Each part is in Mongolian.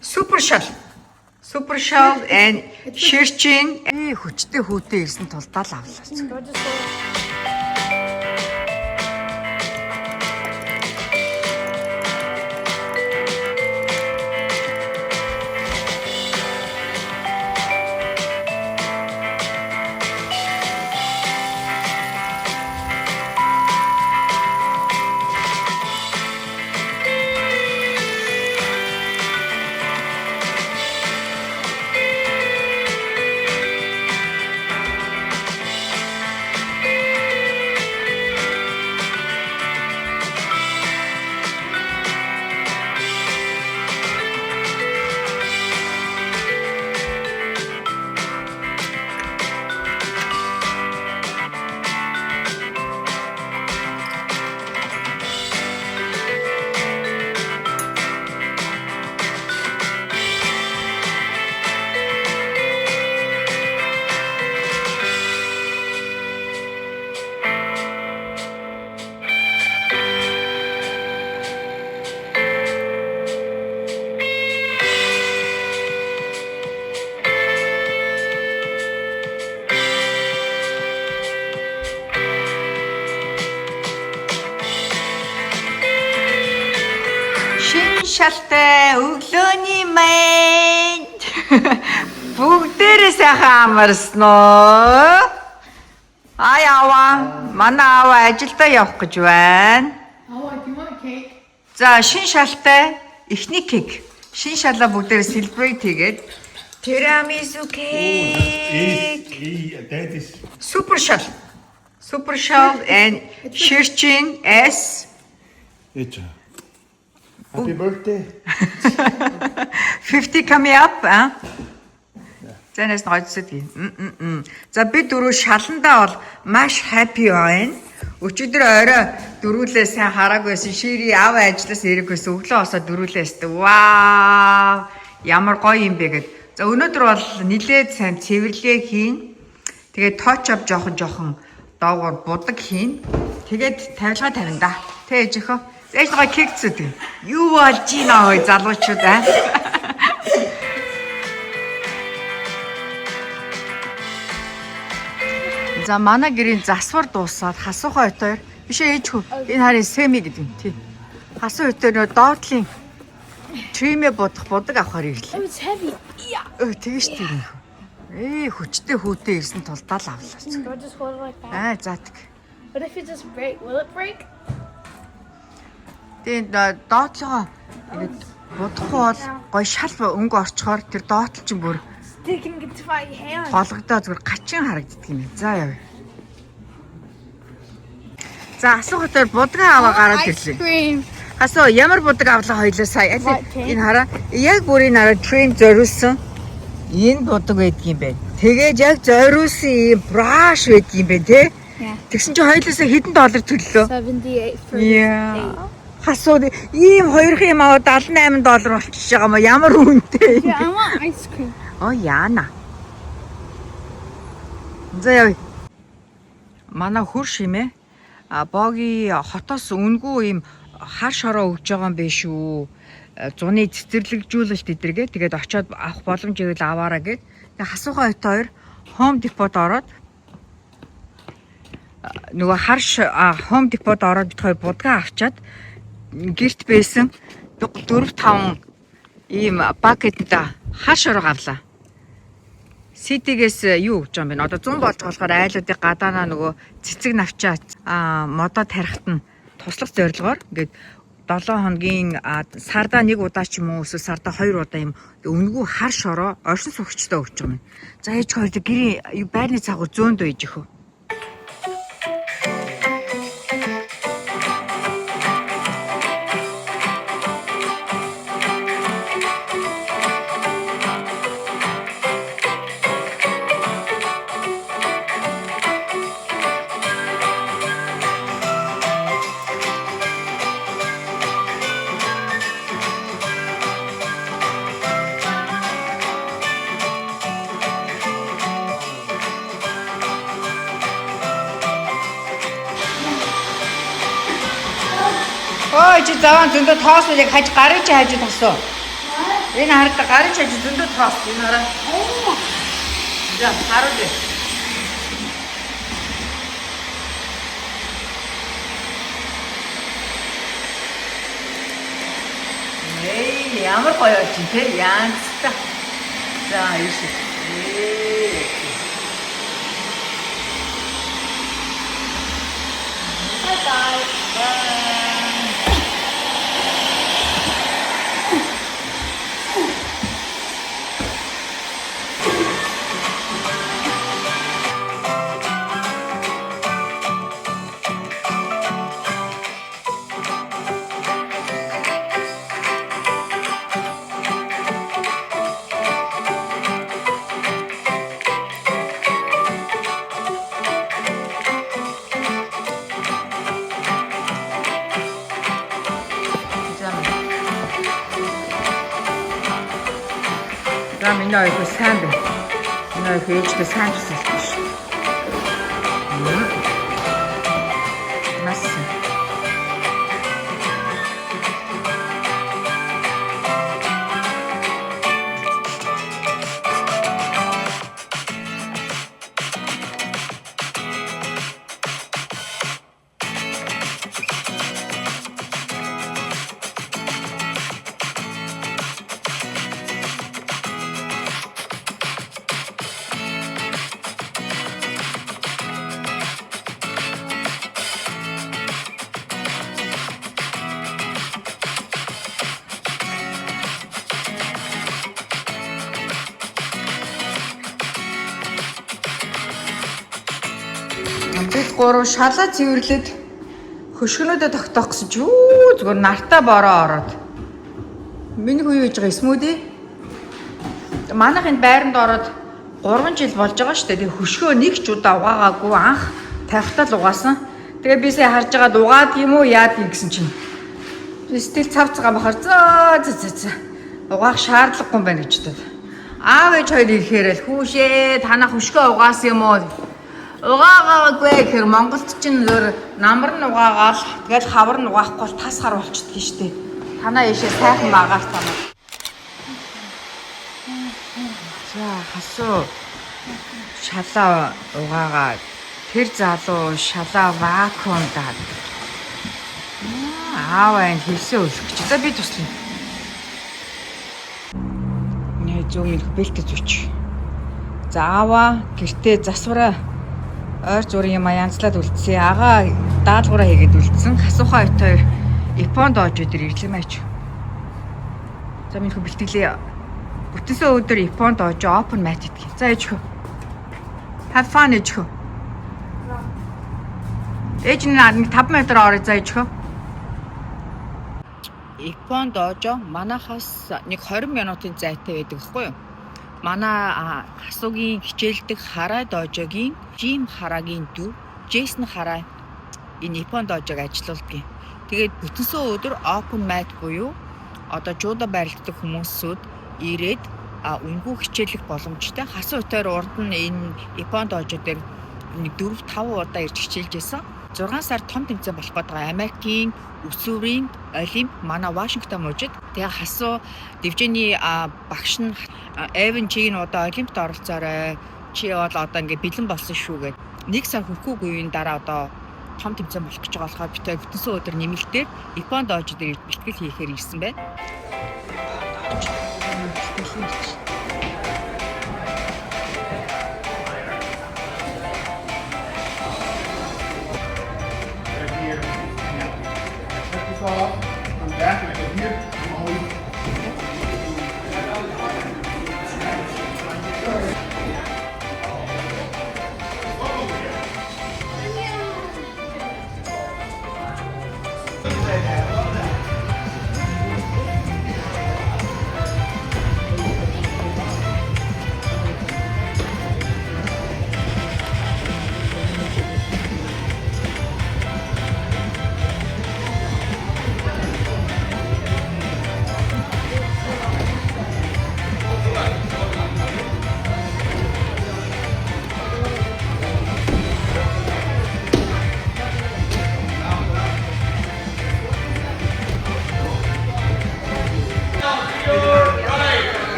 Super shell and ширчин хүчтэй хүүтэй ирсэн тул дал авлаа. Шалтай өглөөний мэн бүгдээрээ сайхан амарсноо. Аваа манай аваа ажилдаа явах гэж байна. За шин шалтай эхний кек. Шин шалаа бүгдээрээ celebrate хийгээд тирамису кек. That is Super shell and ширчин S. it. Happy birthday. 50 coming up, а? Зэнэс ноцтой. За би дөрөв шаландаа бол маш happy байна. Өчигдөр орой дөрүүлээ сайн хараагүйсэн. Шири ав ажиллаас ирэггүйсэн. Өглөө осоо дөрүүлээс. Вау! Ямар гоё юм бэ гэд. За өнөөдөр бол нилээд сайн цэвэрлэгээ хийн. Тэгээд touch up жоохон доогоор будаг хийн. Тэгээд тавилга тавина да. Тэ ээжийнхөө. Ээж гоё кекцүүд. Юу болж ийна ой залуучууд аа. За манай гэрийн засвар дуусаад хасуухай отоор биш ээж хөө энэ харин семи гэдэг юм тий. Хасуу отоор нөө доотлын тримээ будаг авахар ирлээ. Тэгэж тийм. Хүчтэй хүүтэй ирсэн тул дал авлаа. За тэг. What if it just break? Will it break? Тэгээд доотлогоо ингэж будах бол гой шал өнгө орчхоор тэр доотл чинь бүр Sticking it to my hand. хологдоо зүгээр гачин харагддаг юм. За яв. За асуу хотоор будгаа аваа гараад ирлээ. Асуу ямар будаг авлаа хоёлаа сая. Энэ хараа яг бүрийн хараа train зориулсан энэ будаг байдгийн бэ. Тэгээд яг зориулсан ийм brush байдгийн бэ те. Тэгсэн чинь хоёлаасаа хэдэн доллар төллөө? 78 for Хасууд ийм хоёрхан юм аваад $78 болчихж байгаа маа ямар үнэтэй. Yeah, I want ice cream. Оо яана. За яв. Манай хурш юм ээ. Боги хотоос үнгүй юм хар шороо өгж байгаа юм биш үү? Зуны цэцэрлэгжүүлэлт эдэргээ тэгээд очиод авах боломж ивэл аваараа гэд. Тэгээд хасуухай хот хоёр Home Depot ороод нөгөө Home Depot ороод бид хоёр будгаа авчаад гэрт байсан 4-5 ийм пакетд хар шороо авлаа. Ситигээс юу гэж юм бэ? Одоо 100 болж болохоор айлуудыг гадаанаа нөгөө цэцэг навчаа модод тарихт нь туслах зорилгоор ингээд 7 хоногийн сардаа нэг удаа ч юм уу эсвэл сардаа 2 удаа юм өнгөө хар шороо оршин суугчтай өгч байгаа юм. За ээж хоёр гэрийн байрны цагуур зөөндөө иж ихөө. Ой чи заван зөндөө тоос яг хаж гарын чи хажууд тосоо. Энэ хараад гарын чаж зөндөө тоос энэ хараа. За харуулъя. Эй, ямар гоё болж байна те янзтай. За ийш. За миний ойроо сайн байна. Миний ойроо ээжтэй сайн тусалж шүү. Нас. Бид гурав шалаа цэвэрлээд хөшгөнөөдөө тогтоох гэсэн чи зүгээр нартаа бороо ороод. Миний хүү юуж байгаа смуди. Манайх энэ байранд ороод 3 жил болж байгаа шүү дээ. Тэгээ хөшгөө нэг ч удаа угаагаагүй анх тавихтаа л угаасан. Тэгээ би сая харж байгаа угаад юм уу яад юм гэсэн чинь. Стил цавцгаа бахаар за. Угаах шаардлагагүй юм байна гэж бодод. Аав ээж хоёр ирэхээр л хүүшээ танаа хөшгөө угаасан юм уу? Угаагаагүй гэхээр Монголд чинь зөөр намар нь угаагаал тэгэл хавар нь угаахгүй бол тас хар болчихдгийг штэ. Танаа яшээ сайхан багаар танаа. За хасуу шалаа угаагаад тэр залуу шалаа вакуумдаад ааваа энэ хэлсэн үлгэж. За би туслая. Нэ зөв минь бэлтэж үч. За ааваа гэртээ засвараа ойр зүрийн юм янзлаад үлдсэн. Агаа даалгавраа хийгээд үлдсэн. Хасуухаа ит хоёр Японд оож өдөр ирлэмээч. За минь хөө бэлтгэлээ. Бүтэнсээ өдөр Японд оож open mat идэх. За ээж хөө. Have fun ээж хөө. Ээж нь 5 метр орё за ээж хөө. Японд оож манахаас нэг 20 минутын зайтай байдаг хгүй юу? Манай хасуугийн хичээлдэг Харай дожогийн Жим Харагийн дүү Джейсон Харай энэ Японд дожог ажиллаулдаг. Тэгээд бүтэнсөө өдөр open mat буюу одоо жуда байрладаг хүмүүсүүд ирээд үнгүй хичээлэх боломжтой. Хасуу утаар урд нь энэ Японд дожо дээр нэг 4-5 удаа ирж хичээлж байсан. 6 сар том тэмцээн болох гээд байгаа Америкийн өсвөрийн олимп манай Вашингтон мужид. Тэгээ хасуу дивжээний багш нь Эвен чиг нь одоо олимпиад оролцоорой. Чи бол одоо ингээ бэлэн болсон шүү гэд. 1 сар хүрхүүгийн дараа одоо том тэмцээн болох гэж байгаа болохоор битээ бүтэнсээ өдөр нэмэлтээр Японд оож дээр бэлтгэл хийхээр ирсэн байна. I'm back and I can hear I'm always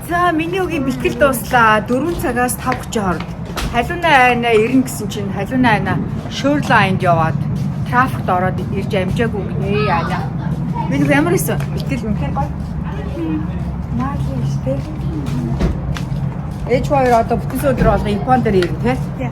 За миний өгийн бэлтгэл дууслаа. 4 цагаас 5:30 хооронд. Халуунаа айна ирнэ гэсэн чинь халуунаа айна Shoreline-д яваад трафикт ороод ирж амжаагүй гинэ яана. Миний ямар исэн бэлтгэл үнэхээр гоё. Наалээ штэ. H2 одоо бүтэн өдөр болго Японд дээр ирнэ тий.